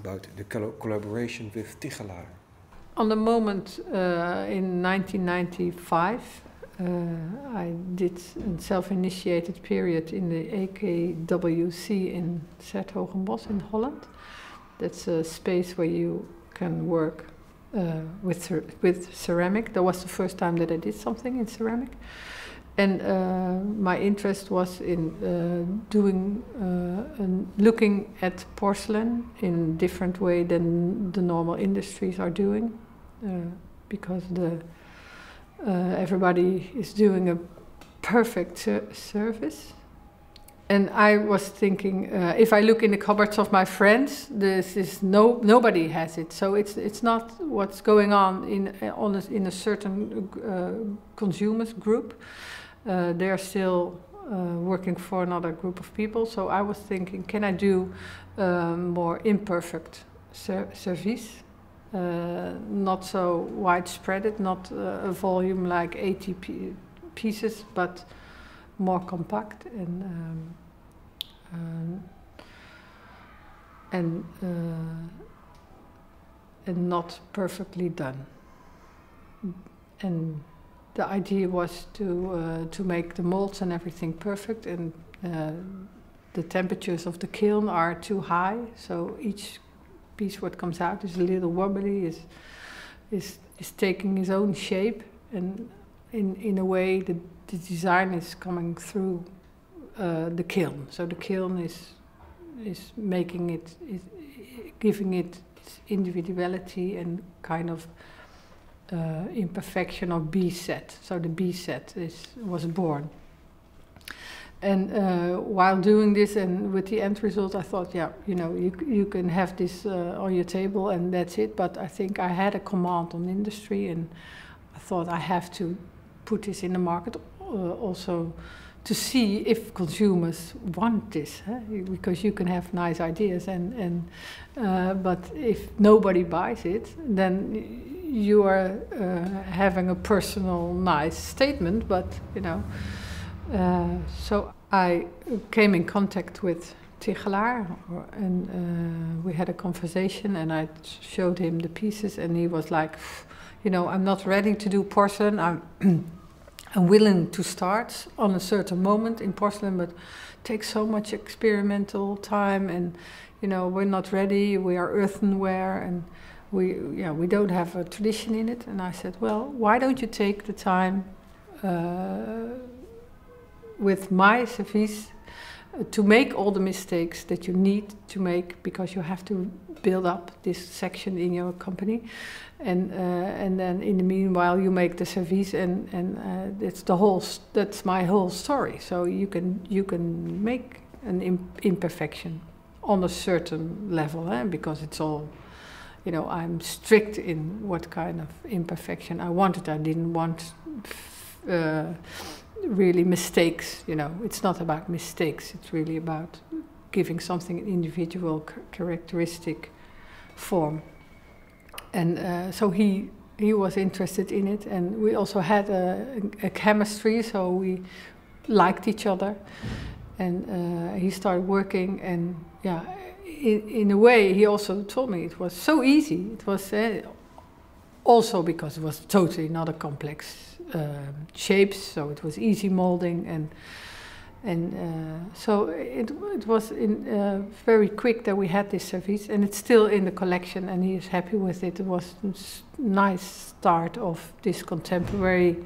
about the collaboration with Tichelaar. On the moment in 1995, I did a self-initiated period in the EKWC in 's-Hertogenbosch in Holland. That's a space where you can work with ceramic. That was the first time that I did something in ceramic. And my interest was in looking at porcelain in a different way than the normal industries are doing, because everybody is doing a perfect service. And I was thinking, if I look in the cupboards of my friends, nobody has it. So it's not what's going on in a certain consumers group. They're still working for another group of people. So I was thinking, can I do more imperfect service? Not so widespread, not a volume like 80 pieces, but more compact and not perfectly done. And the idea was to make the molds and everything perfect, and the temperatures of the kiln are too high, so each piece what comes out is a little wobbly, is taking its own shape, and in a way the design is coming through the kiln. So the kiln is making it, giving it its individuality and kind of imperfection of B set. So the B set was born. And while doing this and with the end result, I thought, yeah, you can have this on your table and that's it. But I think I had a command on industry, and I thought I have to put this in the market also to see if consumers want this, because you can have nice ideas but if nobody buys it, then you are having a personal nice statement, but so I came in contact with Tichelaar, and we had a conversation, and I showed him the pieces, and he was like, I'm not ready to do porcelain. I'm willing to start on a certain moment in porcelain, but it takes so much experimental time, and we're not ready. We are earthenware, and we don't have a tradition in it. And I said, well, why don't you take the time with my service to make all the mistakes that you need to make, because you have to build up this section in your company, and then in the meanwhile you make the service, and that's my whole story. So you can make an imperfection on a certain level, because it's all, I'm strict in what kind of imperfection I wanted. I didn't want really mistakes, it's not about mistakes, it's really about giving something an individual characteristic form. And so he was interested in it, and we also had a chemistry, so we liked each other, and he started working, and in a way he also told me it was so easy. It was also because it was totally not a complex shapes, so it was easy molding, and so it was very quick that we had this service, and it's still in the collection, and he is happy with it. It was a nice start of this contemporary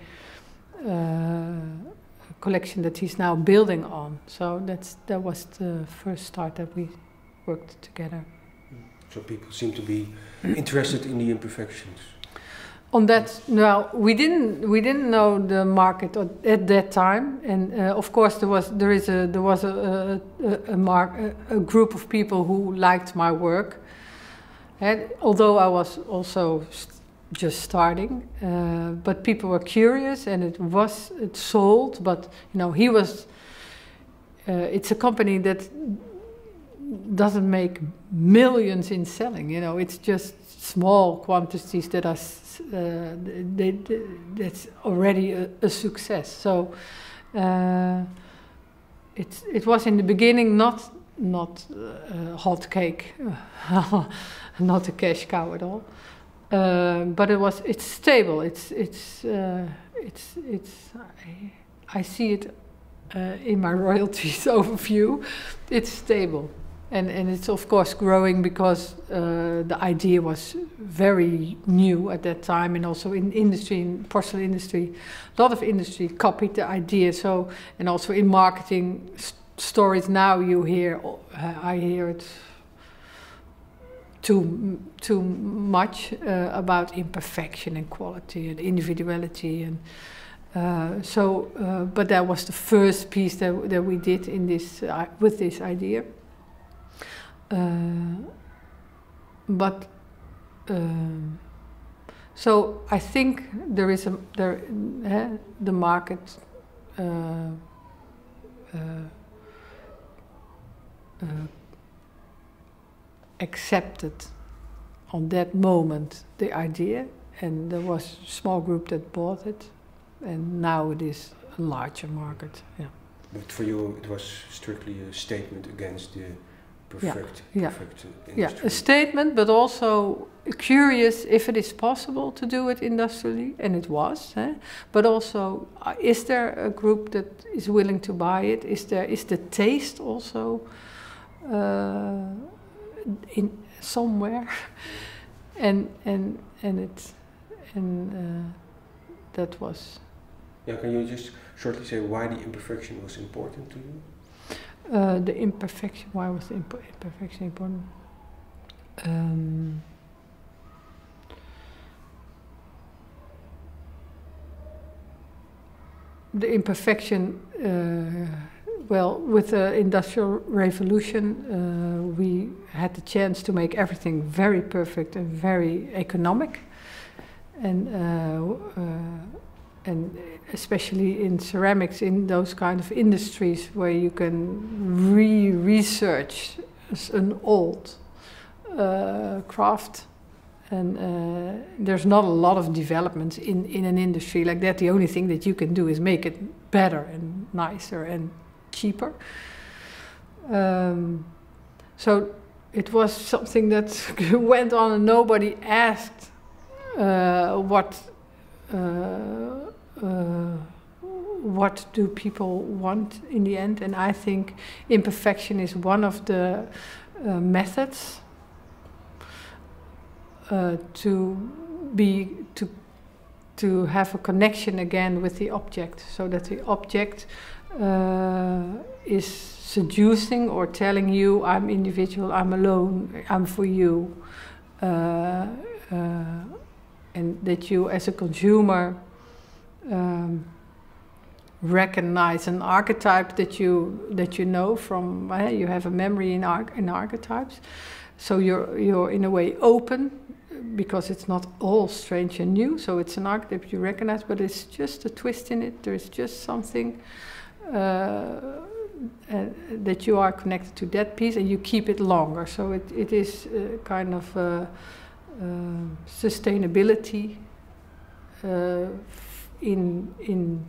collection that he's now building on. So that was the first start that we worked together. So people seem to be interested in the imperfections. On that, no, we didn't know the market at that time, and of course there was a group of people who liked my work, and although I was also just starting, but people were curious, and it sold. But he was. It's a company that doesn't make millions in selling. It's just small quantities that are. That's already a success. So it was in the beginning not not hot cake, not a cash cow at all. But it's stable. I see it in my royalties overview. It's stable, and it's of course growing because the idea was very new at that time, and also in industry, in porcelain industry, a lot of industry copied the idea. So, and also in marketing stories now you hear, I hear it too much about imperfection and quality and individuality, and but that was the first piece that we did in this with this idea. So I think there is the market accepted on that moment the idea, and there was a small group that bought it, and now it is a larger market. Yeah. But for you, it was strictly a statement against the perfect industry. Yeah, a statement, but also curious if it is possible to do it industrially, and it was. But also, is there a group that is willing to buy it? Is the taste also in somewhere? and that was. Yeah, can you just shortly say why the imperfection was important to you? The imperfection. Why was the imperfection important? The imperfection. Well, with the Industrial Revolution, we had the chance to make everything very perfect and very economic, and especially in ceramics, in those kind of industries where you can research an old craft, and there's not a lot of developments in an industry like that. The only thing that you can do is make it better and nicer and cheaper. So it was something that went on, and nobody asked what do people want in the end. And I think imperfection is one of the methods to have a connection again with the object, so that the object is seducing or telling you, I'm individual, I'm alone, I'm for you, and that you as a consumer recognize an archetype that you know from, you have a memory in archetypes, so you're in a way open, because it's not all strange and new, so it's an archetype you recognize, but it's just a twist in it, there's just something that you are connected to that piece, and you keep it longer. So it is kind of sustainability in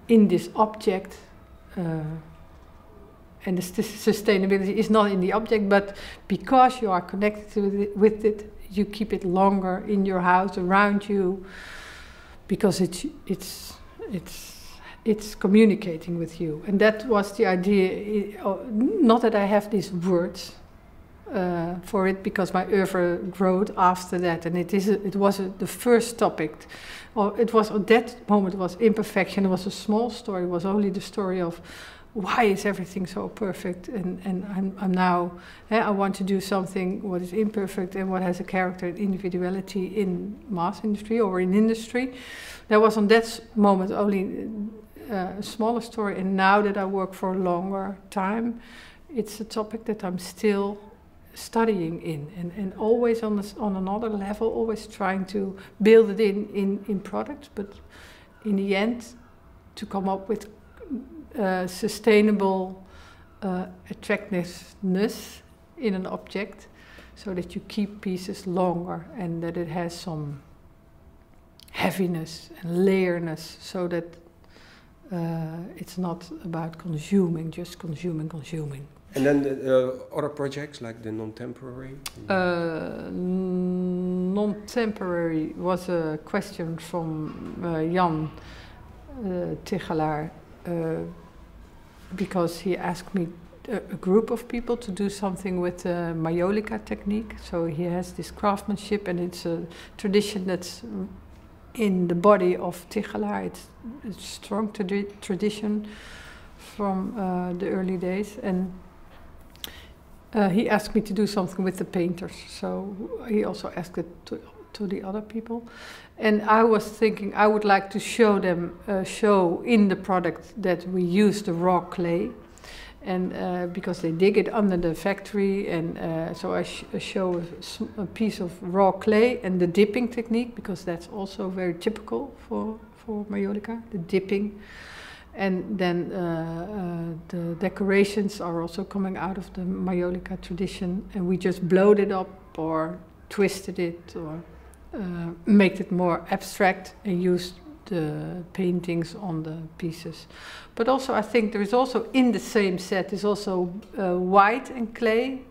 this object, and the sustainability is not in the object, but because you are connected with it, you keep it longer in your house, around you, because it's communicating with you. And that was the idea. Not that I have these words for it, because my oeuvre growed after that, and it was the first topic. Or it was at that moment, it was imperfection. It was a small story. It was only the story of why is everything so perfect, and I'm now, I want to do something what is imperfect and what has a character and individuality in mass industry or in industry. That was on that moment only a smaller story, and now that I work for a longer time, it's a topic that I'm still studying in, and always on another level, always trying to build it in products, but in the end to come up with sustainable attractiveness in an object, so that you keep pieces longer and that it has some heaviness and layerness, so that it's not about consuming, just consuming. And then the other projects like the non-temporary? Non-temporary was a question from Jan Tichelaar, because he asked me a group of people to do something with the maiolica technique. So he has this craftsmanship, and it's a tradition that's in the body of Tichelaar. It's a strong tradition from the early days, and he asked me to do something with the painters. So he also asked it to the other people, and I was thinking I would like to show them, show in the product that we use the raw clay. And because they dig it under the factory, and so I show a piece of raw clay and the dipping technique, because that's also very typical for maiolica, the dipping. And then the decorations are also coming out of the maiolica tradition, and we just blowed it up or twisted it or made it more abstract and used the paintings on the pieces. But also I think there is also in the same set is also white and clay.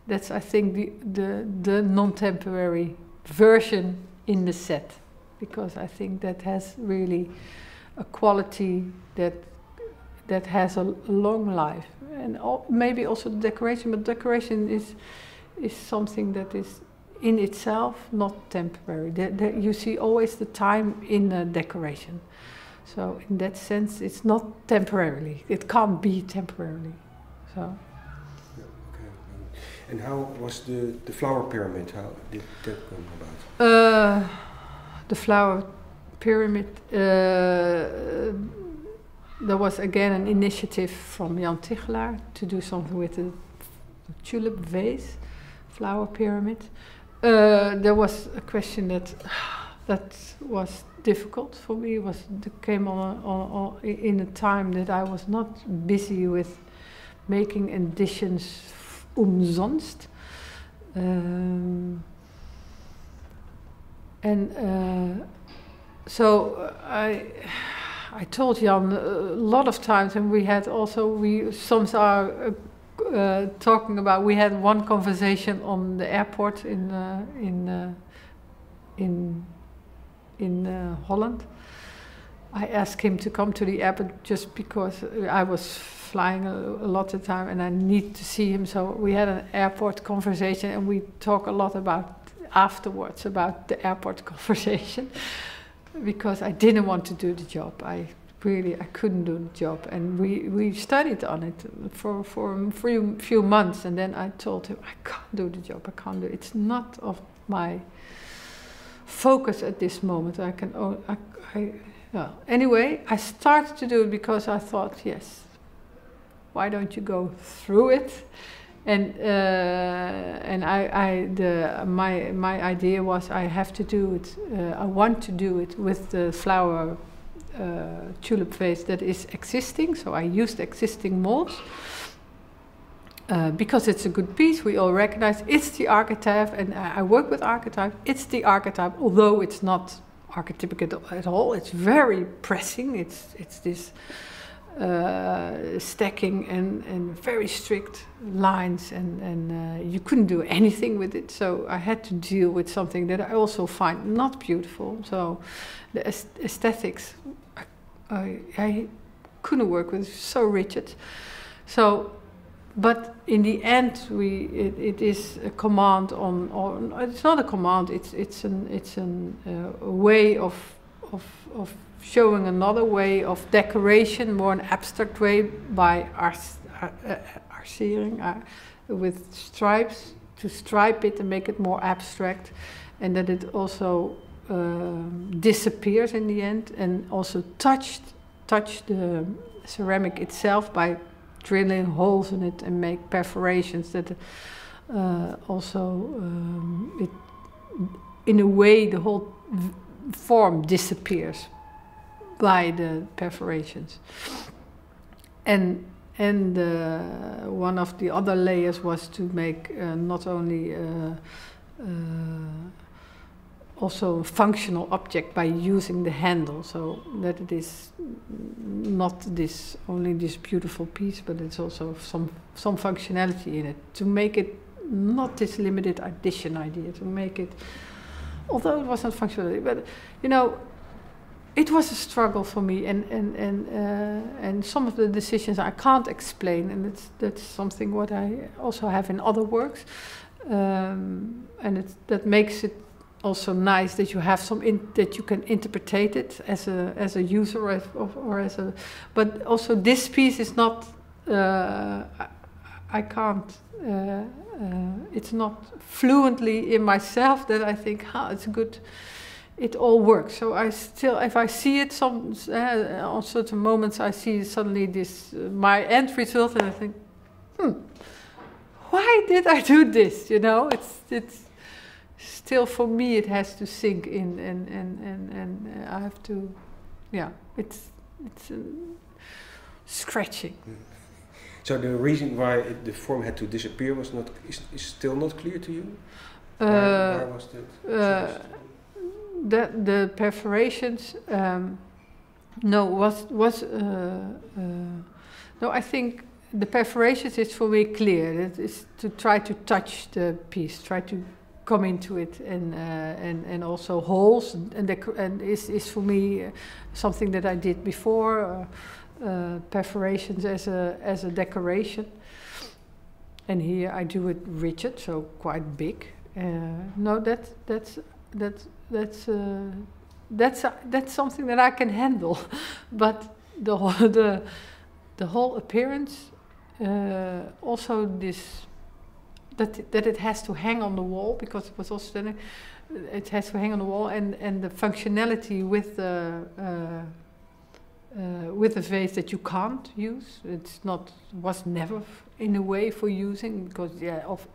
That's I think the non-temporary version in the set, because I think that has really a quality that has a long life, and maybe also the decoration. But decoration is something that is in itself not temporary. You see always the time in the decoration. So in that sense, it's not temporarily. It can't be temporarily. So. Yeah, okay. And how was the flower pyramid? How did that come about? The flower pyramid. There was again an initiative from Jan Tichelaar to do something with the tulip vase, flower pyramid. There was a question that was difficult for me. Came on in a time that I was not busy with making editions umsonst, so I told Jan a lot of times, and we some are talking about. We had one conversation on the airport in Holland. I asked him to come to the airport just because I was flying a lot of the time and I need to see him. So we had an airport conversation, and we talk a lot afterwards about the airport conversation, because I didn't want to do the job. I couldn't do the job, and we studied on it for a few months, and then I told him I can't do the job. I can't do it. It's not of my focus at this moment. Anyway, I started to do it because I thought, yes, why don't you go through it? And my idea was I have to do it. I want to do it with the flower tulip vase that is existing. So I used existing molds because it's a good piece. We all recognize it's the archetype, and I work with archetype. It's the archetype, although it's not archetypical at all. It's very pressing. It's this stacking and very strict lines, and you couldn't do anything with it. So I had to deal with something that I also find not beautiful. So the aesthetics I couldn't work with. It's so rigid. So, but in the end, it is a command on. It's not a command. It's a way of showing another way of decoration, more an abstract way by arcering with stripes, to stripe it and make it more abstract, and that it also disappears in the end, and also touch the ceramic itself by drilling holes in it and make perforations that it, in a way, the whole form disappears by the perforations. And one of the other layers was to make not only also a functional object by using the handle, so that it is not only this beautiful piece, but it's also some functionality in it, to make it not this limited edition idea, to make it, although it was not functionality, but you know, it was a struggle for me, and some of the decisions I can't explain, and that's something what I also have in other works, and that makes it also nice that you have that you can interpret it as a user or as a, but also this piece is not. I can't. It's not fluently in myself that I think, it's good. It all works. So I still, if I see it on certain moments, I see suddenly this my end result, and I think, why did I do this? You know, it's still for me. It has to sink in, and I have to, it's scratching. So the reason why the form had to disappear is still not clear to you. Why was that? The perforations, no, no. I think the perforations is for me clear. It is to try to touch the piece, try to come into it, and also holes, and is for me something that I did before. Perforations as a decoration, and here I do it rigid, so quite big. No, that's something that I can handle, but the whole appearance, also this that it has to hang on the wall, because it was also standing. It has to hang on the wall, and the functionality with a vase that you can't use. Was never in a way for using, because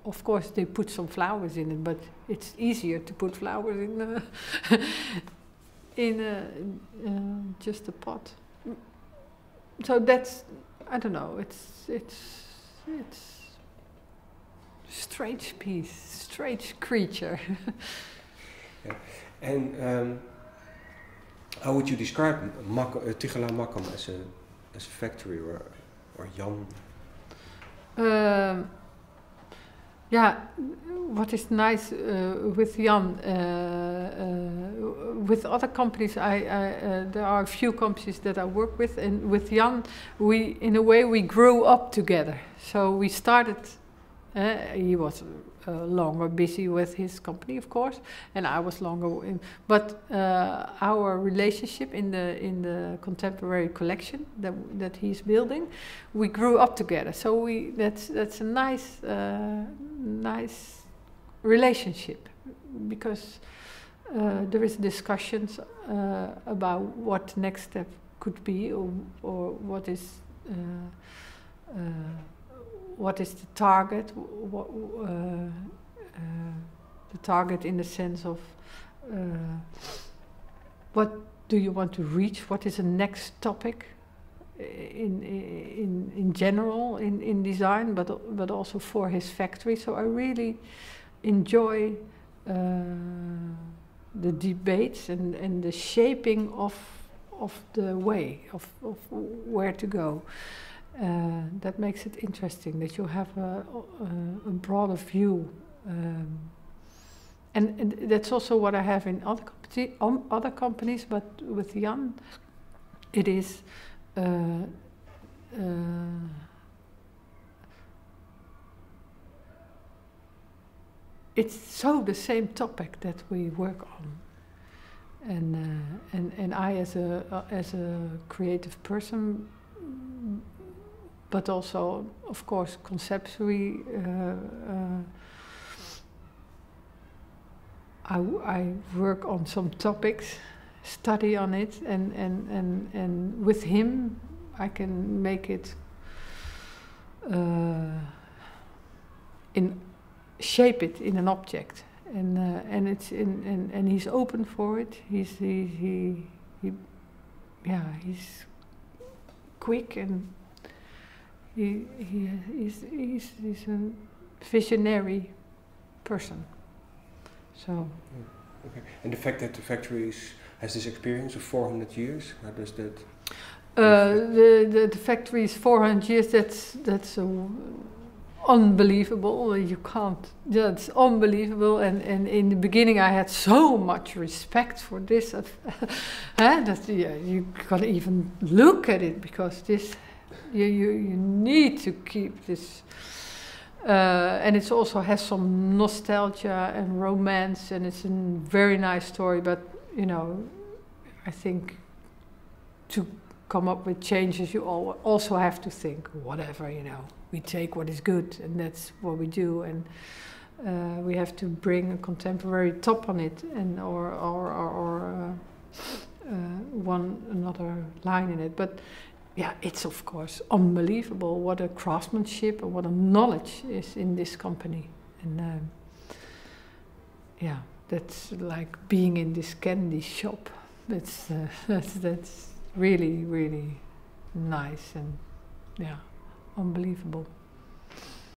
of course they put some flowers in it, but it's easier to put flowers in just a pot. So that's, I don't know, it's strange piece, strange creature. Yeah. And how would you describe Tichelaar Makkum as a factory or Jan? What is nice with Jan, with other companies, there are a few companies that I work with, and with Jan, in a way we grew up together. So we started. He was longer busy with his company, of course, and I was longer. But our relationship in the contemporary collection that he's building, we grew up together. So that's a nice relationship, because there is discussions about what next step could be, or what is the target? The target in the sense of what do you want to reach? What is the next topic in general in design, but also for his factory? So I really enjoy the debates and the shaping of the way of where to go. That makes it interesting, that you have a broader view, and that's also what I have in other companies. But with Jan, it is it's so the same topic that we work on, and I as a creative person. But also, of course, conceptually, I work on some topics, study on it, and with him, I can make it shape it in an object, and it's and he's open for it. He's quick, and he's a visionary person. So Okay. And the fact that the factory has this experience of 400 years, how does that? The factory is 400 years. That's unbelievable. You can't. That's unbelievable. And in the beginning, I had so much respect for this. That you can't even look at it because this. You need to keep this. And it also has some nostalgia and romance, and it's a very nice story. But you know, I think to come up with changes, you also have to think, whatever, you know, we take what is good, and that's what we do, and we have to bring a contemporary top on it, and or one another line in it. But yeah, it's of course unbelievable what a craftsmanship and what a knowledge is in this company, and yeah, that's like being in this candy shop. That's really, really nice and yeah, unbelievable.